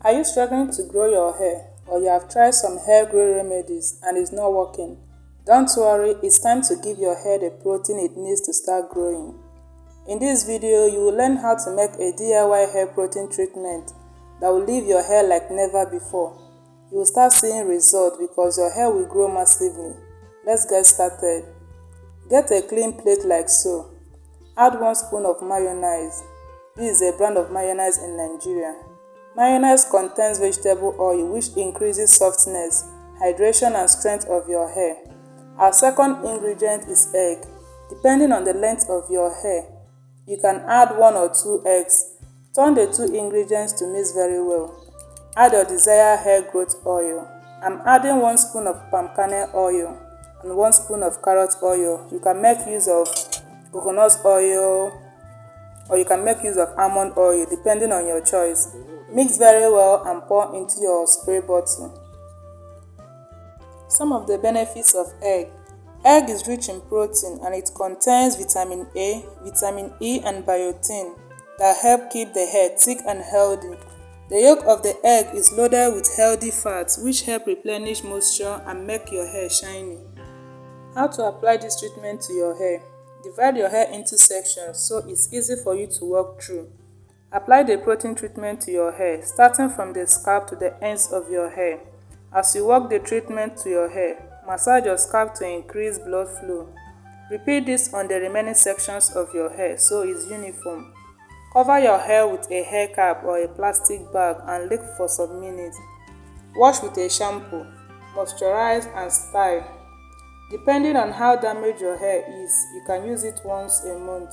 Are you struggling to grow your hair, or you have tried some hair growth remedies and it's not working? Don't worry, it's time to give your hair the protein it needs to start growing. In this video, you will learn how to make a DIY hair protein treatment that will leave your hair like never before. You will start seeing results because your hair will grow massively. Let's get started. Get a clean plate like so. Add 1 spoon of mayonnaise. This is a brand of mayonnaise in Nigeria. Mayonnaise contains vegetable oil which increases softness, hydration and strength of your hair. Our second ingredient is egg. Depending on the length of your hair, you can add 1 or 2 eggs. Turn the 2 ingredients to mix very well. Add your desired hair growth oil. I'm adding 1 spoon of palm kernel oil and 1 spoon of carrot oil. You can make use of coconut oil or you can make use of almond oil depending on your choice. Mix very well and pour into your spray bottle. Some of the benefits of egg. Egg is rich in protein and it contains vitamin A, vitamin E and biotin that help keep the hair thick and healthy. The yolk of the egg is loaded with healthy fats which help replenish moisture and make your hair shiny. How to apply this treatment to your hair. Divide your hair into sections so it's easy for you to walk through. Apply the protein treatment to your hair, starting from the scalp to the ends of your hair. As you work the treatment to your hair, massage your scalp to increase blood flow. Repeat this on the remaining sections of your hair so it's uniform. Cover your hair with a hair cap or a plastic bag and leave for some minutes. Wash with a shampoo, moisturize and style. Depending on how damaged your hair is, you can use it once a month.